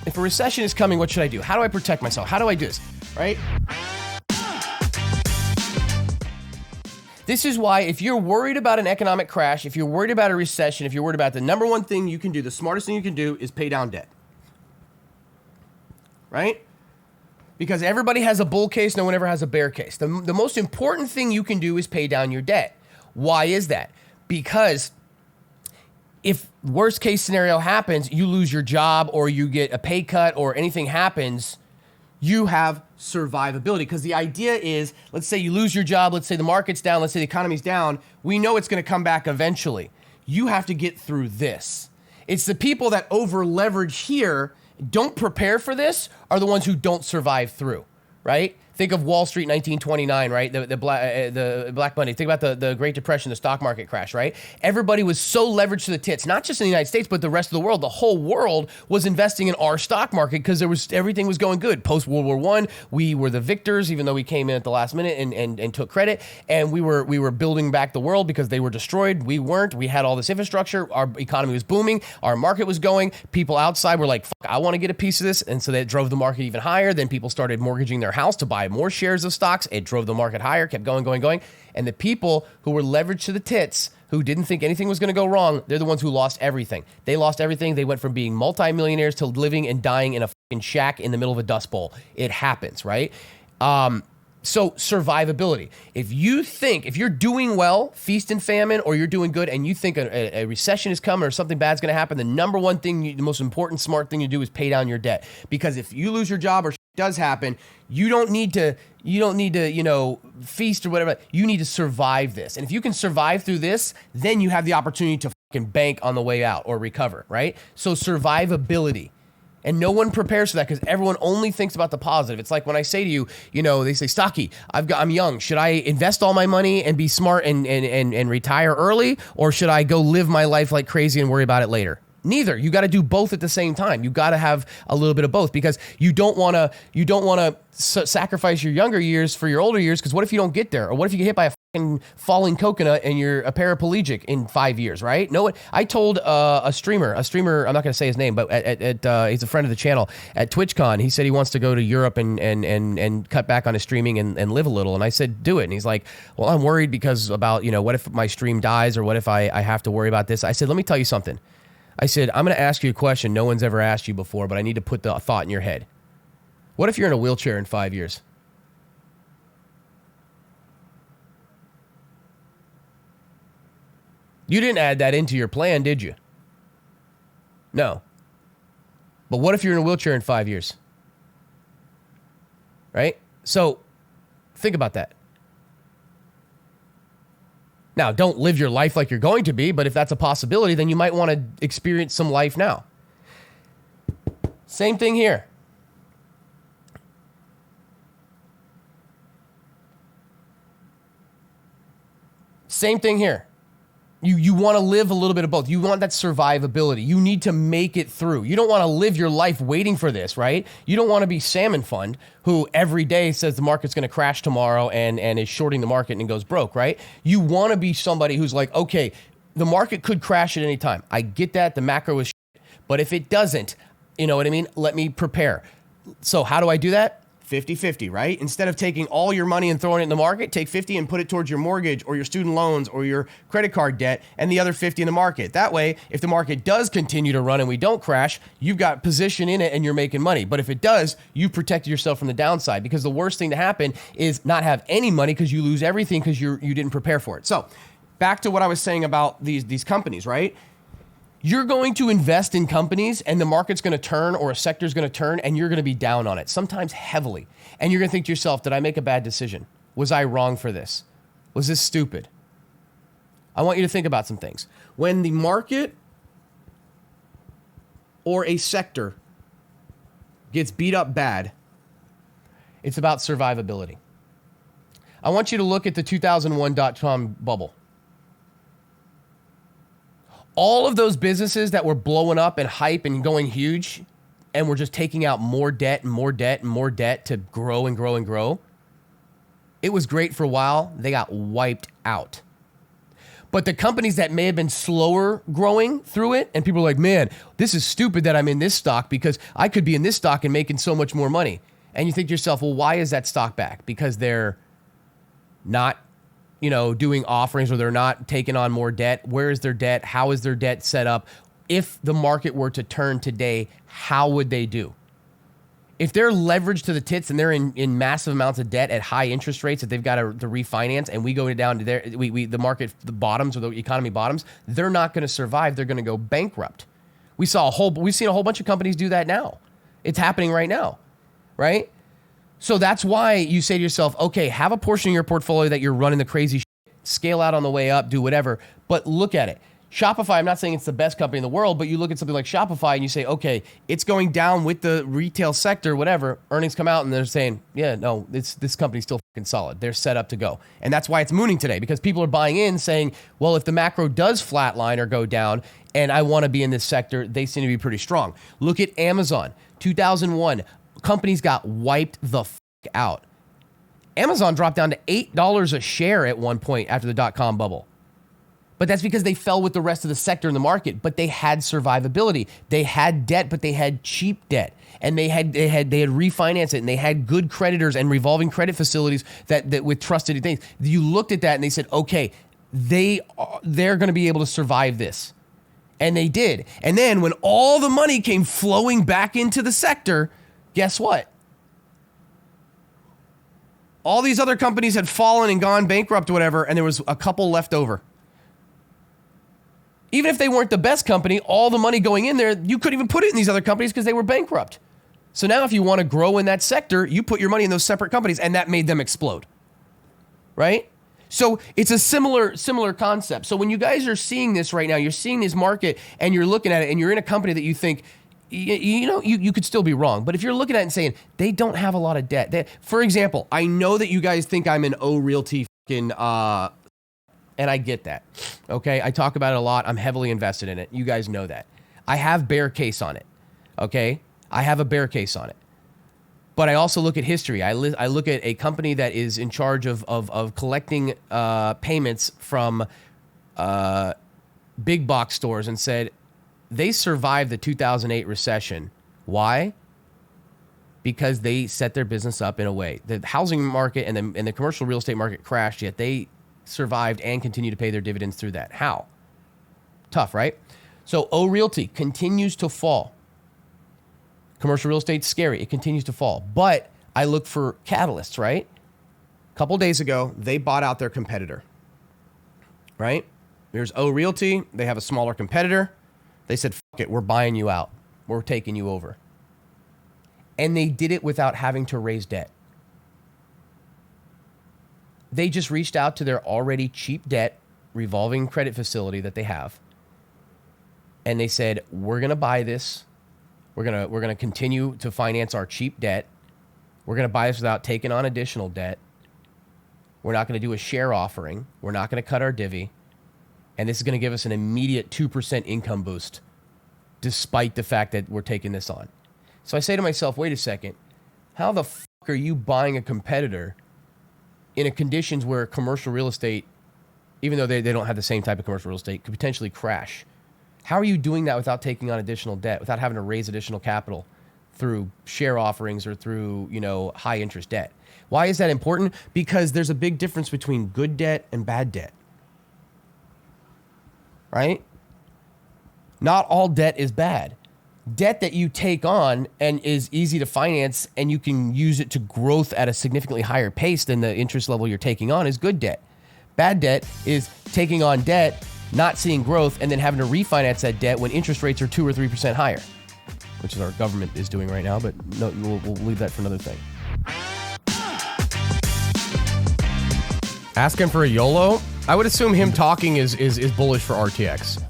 If a recession is coming, what should I do? How do I protect myself? How do I do this, right? This is why if you're worried about an economic crash, if you're worried about a recession, if you're worried about the number one thing you can do, the smartest thing you can do is pay down debt, right? Because everybody has a bull case, no one ever has a bear case. The most important thing you can do is pay down your debt. Why is that? Because if worst case scenario happens, you lose your job or you get a pay cut or anything happens, you have survivability. Because the idea is, let's say you lose your job, let's say the market's down, let's say the economy's down, we know it's going to come back eventually. You have to get through this. It's the people that over leverage here, don't prepare for this, are the ones who don't survive through, right? Think of Wall Street 1929, right? The Black Monday. Think about the Great Depression, the stock market crash, right? Everybody was so leveraged to the tits, not just in the United States, but the rest of the world. The whole world was investing in our stock market because everything was going good. Post World War I, we were the victors, even though we came in at the last minute and took credit. And we were building back the world because they were destroyed. We weren't. We had all this infrastructure. Our economy was booming. Our market was going. People outside were like, fuck, I want to get a piece of this. And so that drove the market even higher. Then people started mortgaging their house to buy more shares of stocks. It drove the market higher, kept going. And the people who were leveraged to the tits, who didn't think anything was going to go wrong, they're the ones who lost everything. They lost everything. They went from being multimillionaires to living and dying in a fucking shack in the middle of a dust bowl. It happens, right? So survivability. If you're doing well, feast and famine, or you're doing good and you think a recession is coming or something bad's going to happen, the number one thing, the most important, smart thing to do is pay down your debt. Because if you lose your job or does happen, you don't need to, feast or whatever. You need to survive this. And if you can survive through this, then you have the opportunity to fucking bank on the way out or recover, right? So survivability. And no one prepares for that because everyone only thinks about the positive. It's like when I say to you, they say, Stocky, I'm young. Should I invest all my money and be smart and retire early? Or should I go live my life like crazy and worry about it later? Neither. You got to do both at the same time. You got to have a little bit of both because you don't want to sacrifice your younger years for your older years. Because what if you don't get there? Or what if you get hit by a fucking falling coconut and you're a paraplegic in 5 years, right? No, I told a streamer, I'm not going to say his name, but he's a friend of the channel at TwitchCon. He said he wants to go to Europe and cut back on his streaming and live a little. And I said, do it. And he's like, well, I'm worried because about, what if my stream dies or what if I have to worry about this? I said, let me tell you something. I said, I'm going to ask you a question no one's ever asked you before, but I need to put the thought in your head. What if you're in a wheelchair in 5 years? You didn't add that into your plan, did you? No. But what if you're in a wheelchair in 5 years? Right? So think about that. Now, don't live your life like you're going to be, but if that's a possibility, then you might want to experience some life now. Same thing here. Same thing here. You want to live a little bit of both. You want that survivability. You need to make it through. You don't want to live your life waiting for this, right? You don't want to be Salmon Fund, who every day says the market's going to crash tomorrow and is shorting the market and goes broke, right? You want to be somebody who's like, okay, the market could crash at any time. I get that. The macro is shit. But if it doesn't, you know what I mean? Let me prepare. So how do I do that? 50-50, right? Instead of taking all your money and throwing it in the market, take 50 and put it towards your mortgage or your student loans or your credit card debt and the other 50 in the market. That way, if the market does continue to run and we don't crash, you've got position in it and you're making money. But if it does, you protected yourself from the downside because the worst thing to happen is not have any money because you lose everything because you didn't prepare for it. So back to what I was saying about these companies, right? You're going to invest in companies and the market's going to turn or a sector's going to turn and you're going to be down on it, sometimes heavily. And you're going to think to yourself, did I make a bad decision? Was I wrong for this? Was this stupid? I want you to think about some things. When the market or a sector gets beat up bad, it's about survivability. I want you to look at the 2001 dot-com bubble. All of those businesses that were blowing up and hype and going huge and were just taking out more debt and more debt and more debt to grow and grow and grow, it was great for a while. They got wiped out. But the companies that may have been slower growing through it, and people are like, man, this is stupid that I'm in this stock because I could be in this stock and making so much more money. And you think to yourself, well, why is that stock back? Because they're not, doing offerings, or they're not taking on more debt. Where is their debt? How is their debt set up? If the market were to turn today, how would they do? If they're leveraged to the tits and they're in massive amounts of debt at high interest rates that they've got to refinance, and we go down to the market, the bottoms, or the economy bottoms, they're not going to survive. They're going to go bankrupt. We've seen a whole bunch of companies do that now. It's happening right now, right? So that's why you say to yourself, okay, have a portion of your portfolio that you're running the crazy shit, scale out on the way up, do whatever, but look at it. Shopify, I'm not saying it's the best company in the world, but you look at something like Shopify and you say, okay, it's going down with the retail sector, whatever. Earnings come out and they're saying, yeah, no, this company's still fucking solid. They're set up to go. And that's why it's mooning today, because people are buying in saying, well, if the macro does flatline or go down and I want to be in this sector, they seem to be pretty strong. Look at Amazon. 2001, companies got wiped the fuck out. Amazon dropped down to $8 a share at one point after the dot-com bubble. But that's because they fell with the rest of the sector in the market. But they had survivability. They had debt, but they had cheap debt, and they had refinanced it, and they had good creditors and revolving credit facilities that with trusted things. You looked at that and they said, okay, they're going to be able to survive this, and they did. And then when all the money came flowing back into the sector, guess what? All these other companies had fallen and gone bankrupt, or whatever, and there was a couple left over. Even if they weren't the best company, all the money going in there, you couldn't even put it in these other companies because they were bankrupt. So now if you want to grow in that sector, you put your money in those separate companies, and that made them explode, right? So it's a similar concept. So when you guys are seeing this right now, you're seeing this market and you're looking at it and you're in a company that you think, you could still be wrong. But if you're looking at it and saying, they don't have a lot of debt. For example, I know that you guys think I'm an Realty fucking, and I get that, okay? I talk about it a lot. I'm heavily invested in it. You guys know that. I have bear case on it, okay? I have a bear case on it. But I also look at history. I look at a company that is in charge of collecting payments from big box stores and said they survived the 2008 recession. Why? Because they set their business up in a way. The housing market and the commercial real estate market crashed, yet they survived and continue to pay their dividends through that. How? Tough, right? So Realty continues to fall. Commercial real estate's scary. It continues to fall. But I look for catalysts, right? A couple days ago, they bought out their competitor, right? There's Realty. They have a smaller competitor. They said, fuck it, we're buying you out. We're taking you over. And they did it without having to raise debt. They just reached out to their already cheap debt revolving credit facility that they have. And they said, we're going to buy this. We're going to continue to finance our cheap debt. We're going to buy this without taking on additional debt. We're not going to do a share offering. We're not going to cut our divvy. And this is going to give us an immediate 2% income boost, despite the fact that we're taking this on. So I say to myself, wait a second. How the fuck are you buying a competitor in a conditions where commercial real estate, even though they don't have the same type of commercial real estate, could potentially crash? How are you doing that without taking on additional debt, without having to raise additional capital through share offerings or through, high interest debt? Why is that important? Because there's a big difference between good debt and bad debt, right? Not all debt is bad. Debt that you take on and is easy to finance and you can use it to growth at a significantly higher pace than the interest level you're taking on is good debt. Bad debt is taking on debt, not seeing growth, and then having to refinance that debt when interest rates are 2 or 3% higher, which is our government is doing right now, but no, we'll leave that for another thing. Asking for a YOLO? I would assume him talking is bullish for RTX.